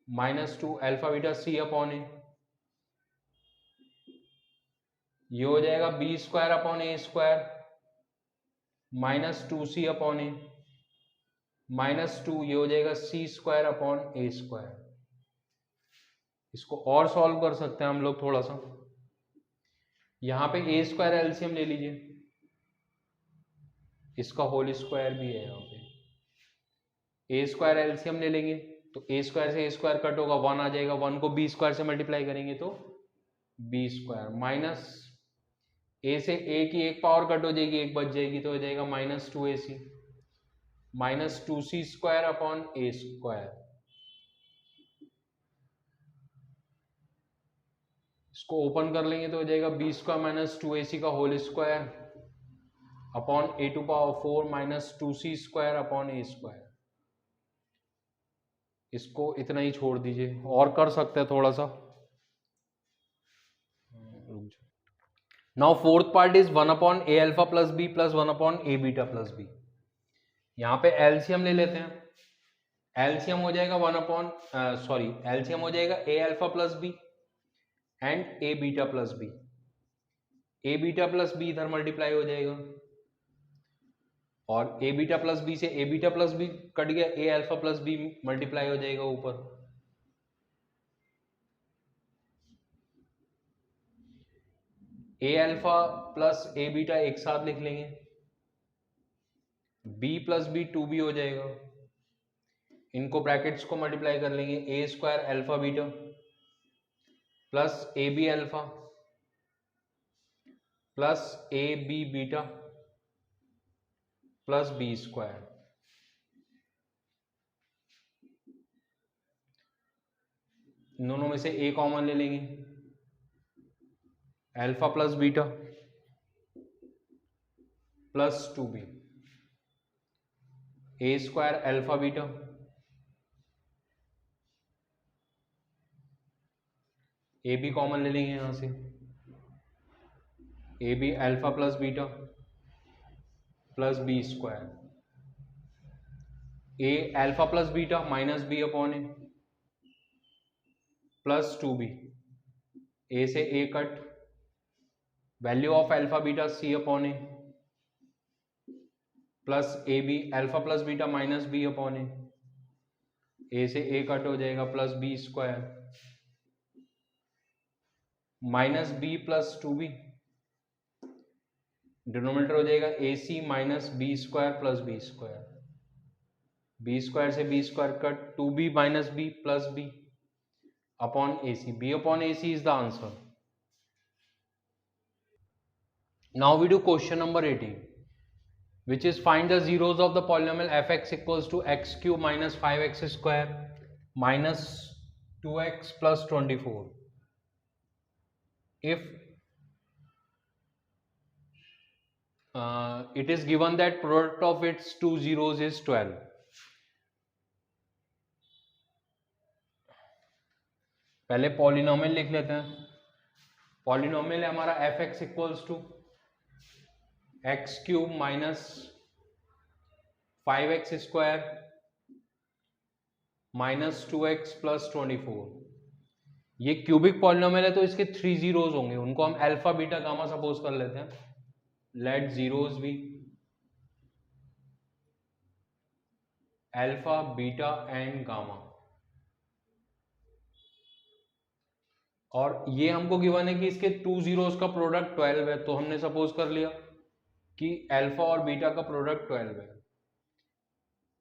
minus 2 alpha beta C upon ए, ये हो जाएगा बी स्क्वायर अपॉन ए स्क्वायर माइनस 2c अपॉन ए, माइनस 2 ये हो जाएगा सी स्क्वायर अपॉन ए स्क्वायर. इसको और सॉल्व कर सकते हैं हम लोग थोड़ा सा. यहाँ पे ए स्क्वायर एलसीएम ले लीजिए, इसका होल स्क्वायर भी है. यहाँ पे ए स्क्वायर एलसीएम ले लेंगे तो ए स्क्वायर से ए स्क्वायर कट होगा, 1 आ जाएगा, 1 को बी स्क्वायर से मल्टीप्लाई करेंगे तो बी स्क्वायर, माइनस ए से ए की एक पावर कट हो जाएगी, एक बच जाएगी, तो हो जाएगा minus 2ac minus 2c square upon ए स्क्वायर. इसको ओपन कर लेंगे तो हो जाएगा बी स्क्वायर माइनस 2ac का whole square upon a to power 4 minus 2c square upon A square. इसको इतना ही छोड़ दीजिए, और कर सकते हैं थोड़ा सा. Now fourth part is 1 upon a alpha plus b plus 1 upon a beta plus b. यहाँ पे एलसीएम ले लेते हैं. एलसीएम हो जाएगा 1 अपॉन एलसीएम हो जाएगा A alpha plus B and A beta plus B. A beta plus B इधर मल्टीप्लाई हो जाएगा और ए बीटा प्लस बी से A beta plus B cut गया, A alpha plus B multiply हो जाएगा ऊपर। A alpha plus A beta एक साथ लिख लेंगे, बी प्लस बी 2b हो जाएगा, इनको ब्रैकेट्स को मल्टीप्लाई कर लेंगे, A square alpha beta plus A B alpha plus A B beta plus B square. दोनों में से ए कॉमन ले लेंगे, alpha plus beta plus 2b, A square alpha beta A B common ले लेंगे यहां से, A B alpha plus beta plus B square, A alpha plus beta minus B upon A plus 2b, A से A cut, value of alpha beta C upon A plus A B alpha plus beta minus B upon A से A cut हो जाएगा plus B square minus B plus 2b, denominator हो जाएगा A C minus B square plus B square, B square से B square cut, 2b minus B plus B upon A C, B upon A C is the answer. Now we do question number 18, which is find the zeros of the polynomial fx equals to x cube minus 5x square minus 2x plus 24 if it is given that product of its two zeros is 12। पहले polynomial लिख लेते हैं। Polynomial है हमारा fx equals to x cube minus 5x square minus 2x plus 24। ये cubic polynomial है तो इसके 3 जीरोज होंगे, उनको हम अल्फा बीटा गामा सपोज कर लेते हैं। लेट जीरोज भी अल्फा बीटा एंड गामा, और ये हमको गिवन है कि इसके 2 जीरोज का प्रोडक्ट 12 है, तो हमने सपोज कर लिया कि अल्फा और बीटा का प्रोडक्ट 12 है।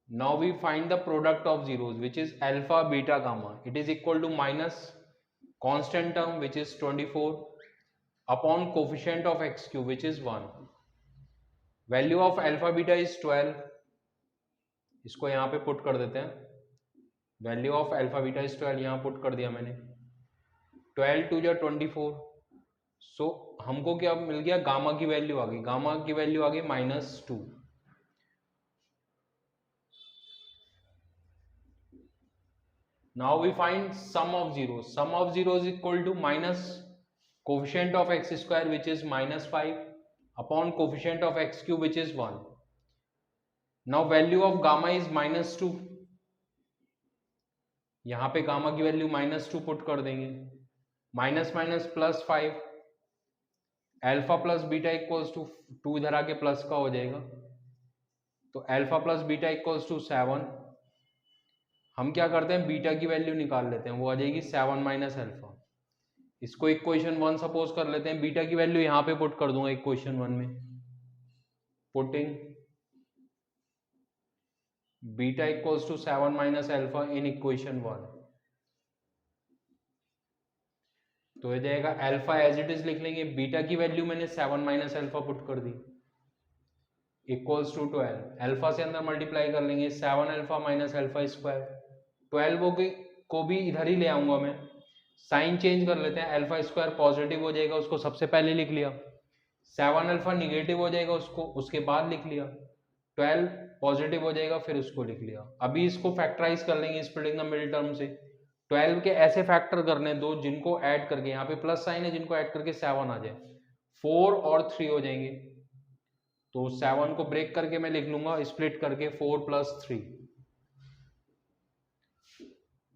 Now we find the product of zeros which is alpha beta gamma, it is equal to minus constant term which is 24 upon coefficient of x cube which is 1। Value of alpha beta is 12, इसको यहां पे put कर देते हैं। Value of alpha beta is 12, यहां put कर दिया मैंने, 12 टू जो 24, सो हमको क्या मिल गया, गामा की वैल्यू आ गई, गामा की वैल्यू आ गई -2। Now we find sum of zero, sum of zero is equal to minus coefficient of x square which is -5 upon coefficient of x cube which is 1। Now value of gamma is -2, यहां पे gamma की value -2 put कर देंगे, minus minus plus 5, alpha plus beta equals to 2 इधर आके plus का हो जाएगा, तो alpha plus beta equals to 7। हम क्या करते हैं, बीटा की वैल्यू निकाल लेते हैं, वो आ जाएगी 7 माइनस अल्फा। इसको इक्वेशन 1 सपोज कर लेते हैं, बीटा की वैल्यू यहाँ पे पुट कर दूंगा इक्वेशन 1 में, putting beta equals to 7 minus alpha in equation 1, तो हो जाएगा अल्फा एज इट इज लिख लेंगे, बीटा की वैल्यू मैंने 7 माइनस अल्फा पुट कर दी इक्वल्स टू 12, अल्फा से अंदर मल्टीप्लाई कर लेंगे, 7 अल्फा माइनस अल्फा स्क्वायर, 12 को भी इधर ही ले आऊंगा मैं, साइन चेंज कर लेते हैं, अल्फा स्क्वायर पॉजिटिव हो जाएगा, उसको सबसे पहले लिख लिया, 7 अल्फा निगेटिव हो जाएगा, उसको उसके बाद लिख लिया, 12 पॉजिटिव हो जाएगा, फिर उसको लिख लिया। अभी इसको फैक्टराइज कर लेंगे स्प्लिटिंग द मिडिल टर्म से, 12 के ऐसे फैक्टर करने दो जिनको ऐड करके, यहाँ पे प्लस साइन है, जिनको ऐड करके 7 आ जाए, 4 और 3 हो जाएंगे, तो 7 को ब्रेक करके मैं लिख लूंगा स्प्लिट करके 4 + 3,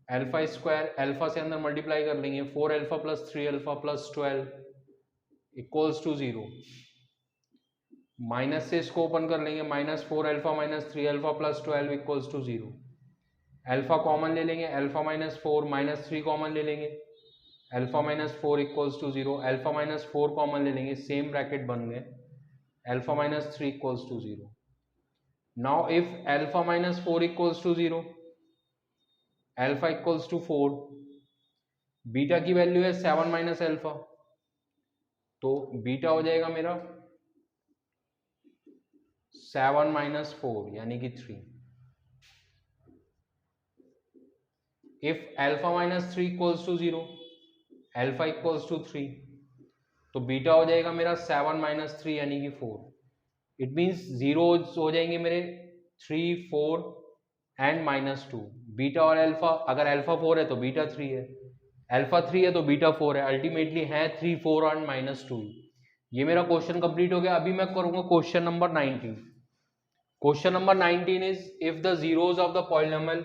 अल्फा स्क्वायर, अल्फा से अंदर मल्टीप्लाई कर लेंगे, 4 alpha plus 3 alpha plus 12 equals to 0। Minus से इसको ओपन कर लेंगे, -4 alpha -3 alpha plus 12 equals to 0। Alpha common ले लेंगे, अल्फा -4 -3 कॉमन ले लेंगे, alpha -4 equals to 0। Alpha -4 common ले लेंगे, सेम ब्रैकेट बन गए, alpha -3 equals to 0। Now if alpha -4 equals to 0, alpha equals to 4, beta की वैल्यू है 7 माइनस अल्फा, तो बीटा हो जाएगा मेरा 7 माइनस 4 यानी कि 3। If alpha -3 equals to 0, alpha equals to 3, तो बीटा हो जाएगा मेरा 7 माइनस 3 यानी कि 4। इट मीन्स जीरोज हो जाएंगे मेरे 3, 4 एंड -2। बीटा और अल्फा, अगर अल्फा 4 है तो बीटा 3 है, अल्फा 3 है तो बीटा 4 है, अल्टीमेटली है 3, 4 एंड -2। ये मेरा क्वेश्चन कंप्लीट हो गया। अभी मैं करूंगा question number 19। Question number 19 is if the zeros of the polynomial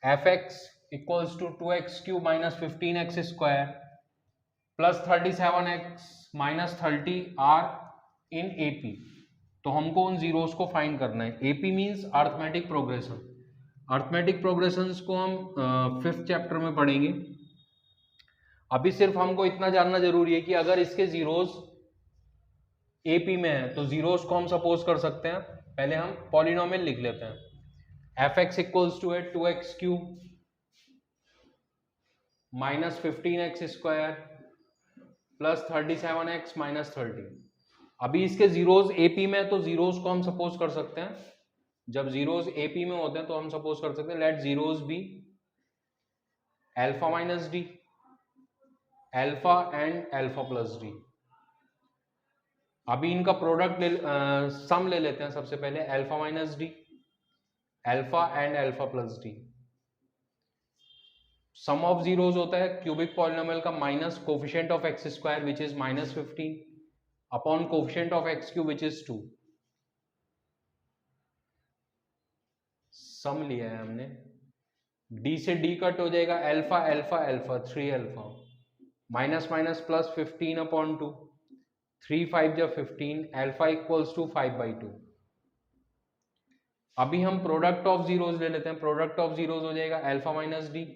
f(x) equals to 2x³ minus 15x square plus 37x minus 30 are in AP, तो हमको उन जीरोस को फाइंड करना है। AP means arithmetic progression. Arithmetic progressions को हम 5th chapter में पढ़ेंगे। अभी सिर्फ हमको इतना जानना जरूरी है कि अगर इसके जीरोस AP में है तो जीरोस को हम सपोज कर सकते हैं। पहले हम पॉलिनोमियल लिख लेते हैं। f(x) इक्वल्स टू है 2x³ minus 15x square plus 37x minus 30। अभी इसके जीरोस AP में, तो जीरोस को हम सपोज कर सकते हैं, जब जीरोस AP में होते हैं तो हम सपोज कर सकते हैं let zeros be alpha minus D, alpha and alpha plus D. अभी इनका प्रोडक्ट सम ले लेते हैं। सबसे पहले alpha minus D, alpha and alpha plus d. Sum of zeros होता है क्यूबिक पॉलिनोमियल का minus coefficient of x square which is -15 upon coefficient of x³ which is 2। Sum लिया है हमने, d से d कट हो जाएगा, alpha alpha alpha 3 alpha minus minus plus 15 upon 2, 3 5 जा 15, अल्फा इक्वल्स टू 5/2। अभी हम प्रोडक्ट ऑफ जीरोस ले लेते हैं। प्रोडक्ट ऑफ जीरोस हो जाएगा alpha minus d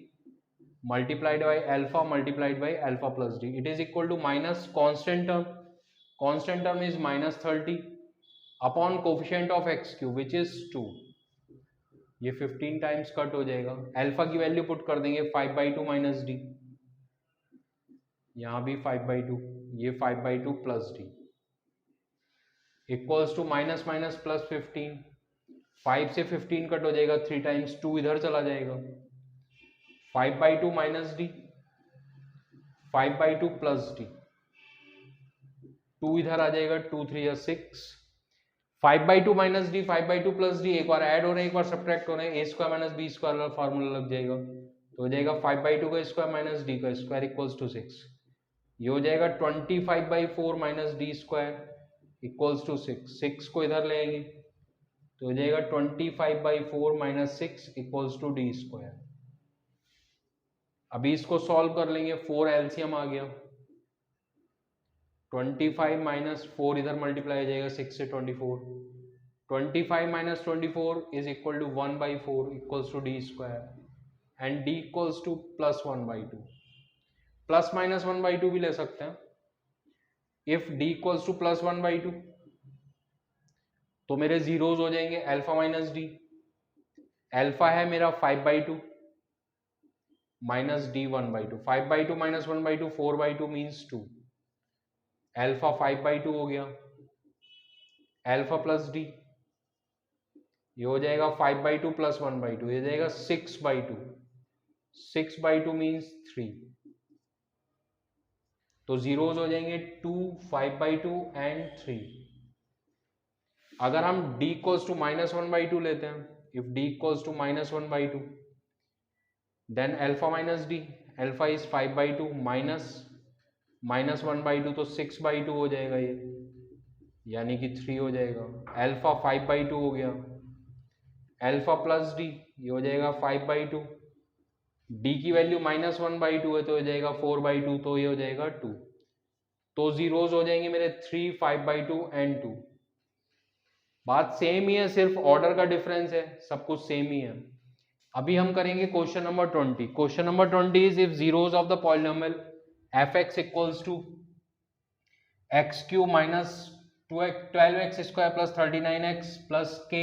multiplied by alpha multiplied by alpha plus d, it is equal to minus constant term, constant term is -30 upon coefficient of x³ which is 2। ये 15 times cut हो जाएगा। Alpha की value put कर देंगे 5/2 minus D, यहां भी 5/2, ये 5/2 plus D equals to minus minus plus 15, 5 से 15 कट हो जाएगा, 3 टाइम्स 2 इधर चला जाएगा, 5/2 माइनस डी, 5/2 प्लस डी, 2 इधर आ जाएगा, 2 3 या 6, 5/2 माइनस डी 5/2 प्लस डी, एक बार ऐड हो रहे हैं एक बार सब्ट्रैक्ट हो रहे हैं, a² माइनस b² वाला फार्मूला लग जाएगा, तो हो जाएगा 5/2 का स्क्वायर माइनस d का स्क्वायर इक्वल्स टू 6। ये हो जाएगा 25/4 माइनस d² इक्वल्स टू 6, 6 को इधर लेंगे तो हो जाएगा 25/4 माइनस 6 इक्वल्स टू d²। अभी इसको सॉल्व कर लेंगे, 4 एलसीएम आ गया, 25 माइनस 4 इधर मल्टीप्लाई हो जाएगा 6 से 24, 25 minus 24 is equal to 1/4 equals to d² and d equals to plus 1/2, plus minus 1/2 भी ले सकते हैं। If d equals to plus 1/2 तो मेरे जीरोज हो जाएंगे अल्फा माइनस डी, अल्फा है मेरा 5/2 minus d 1/2, 5/2 minus 1/2 4/2 means 2, alpha 5/2 हो गया, अल्फा प्लस डी ये हो जाएगा 5/2 प्लस 1/2, ये जाएगा 6/2, 6/2 मीन्स 3, तो जीरोज हो जाएंगे 2, 5/2 एंड 3। अगर हम d इक्वल्स टू माइनस 1/2 लेते हैं, if d equals to minus 1/2 then alpha minus D, alpha is 5/2 minus minus 1/2 तो 6/2 हो जाएगा ये, यानी कि 3 हो जाएगा, अल्फा 5/2 हो गया, अल्फा प्लस डी ये हो जाएगा 5/2 d की वैल्यू -1/2 है तो हो जाएगा 4/2, तो ये हो जाएगा 2। तो जीरोज हो जाएंगे मेरे 3, 5/2 एंड 2। बात सेम ही है, सिर्फ ऑर्डर का डिफरेंस है, सब कुछ सेम ही है। अभी हम करेंगे question number 20। Question number 20 is if zeros of the polynomial f(x) equals to x³ minus 12x² plus 39x plus k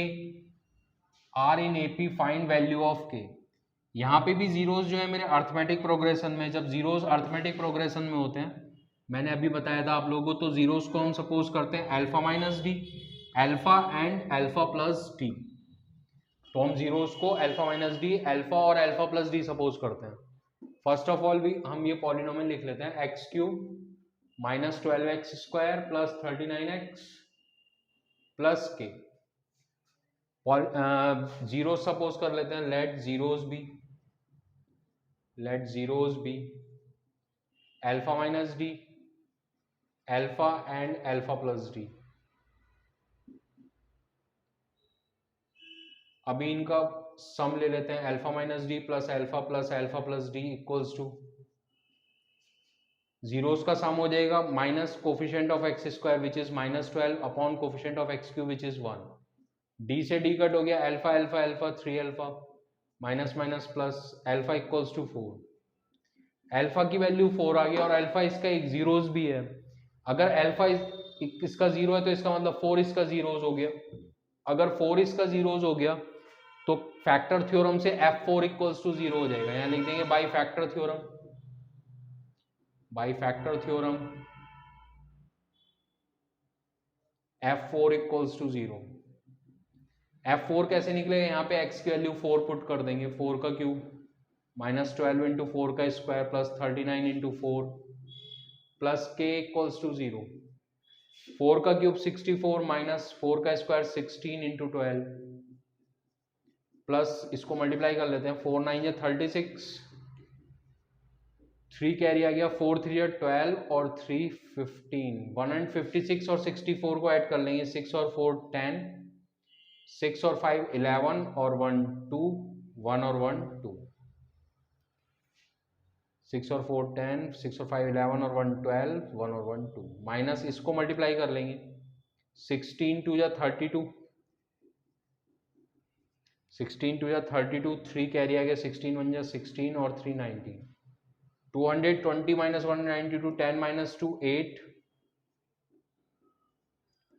are in AP, find value of k। यहाँ पे भी जीरोज जो है मेरे अर्थमेटिक प्रोग्रेशन में, जब जीरोज अर्थमेटिक प्रोग्रेशन में होते हैं, मैंने अभी बताया था आप लोगों को, तो जीरोज को हम सपोज करते हैं alpha minus D, alpha and alpha plus D. तो हम जीरोज को अल्फा माइनस डी, अल्फा और अल्फा प्लस डी सपोज करते हैं। फर्स्ट ऑफ ऑल भी हम ये पॉलिनोमियल लिख लेते हैं, x³ minus 12x² plus 39x plus k। Zero suppose कर लेते हैं, let zeros be alpha minus D, alpha and alpha plus D. अभी इनका सम ले लेते हैं, alpha minus D plus alpha plus D equals to, zeros का sum हो जाएगा minus coefficient of x² which is -12 upon coefficient of x³ which is 1। D से D cut हो गया, alpha alpha alpha 3 alpha minus minus plus alpha equals to 4। Alpha की value 4 आ गई और अल्फा इसका एक जीरोस भी है। अगर अल्फा इसका 0 है तो इसका मतलब 4 इसका जीरोस हो गया। अगर 4 इसका जीरोस हो गया तो फैक्टर थ्योरम से f4 इक्वल्स टू 0 हो जाएगा। यहाँ लिख देंगे by factor theorem, f4 equals to 0। f4 कैसे निकलेगा, यहाँ पे x की वैल्यू 4 पुट कर देंगे, 4 का क्यूब -12 इंटू 4 का square plus 39 into 4 plus k equals to 0। 4 का क्यूब 64 माइनस 4 का स्क्वायर 16 इंटू 12 प्लस इसको मल्टीप्लाई कर लेते हैं, 4 9 या 36, 3 कैरी आ गया, 4 3 या 12 और 3 15, 156 और 64 को ऐड कर लेंगे, 6 और 4 10, 6 और 5 11 और 1 2, 1 और 1 2, 6 और 4 10, 6 और 5 11 और 1 12, 1 और 1 2, माइनस इसको मल्टीप्लाई कर लेंगे, 16 2 या 32, 16 2 या 32, 3 कैरी आ गया, 16 1 या 16 और 3 19, 220 माइनस 192, 10 माइनस 2 8,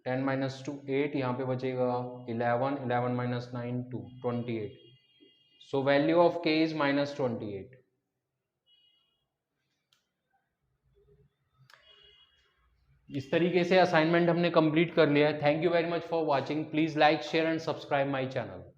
10 माइनस 2 8, यहाँ पे बचेगा 11, 11 minus 9 2, 28। So value of k is -28। इस तरीके से असाइनमेंट हमने कंप्लीट कर लिया है। Thank you very much for watching. Please like share and subscribe my channel.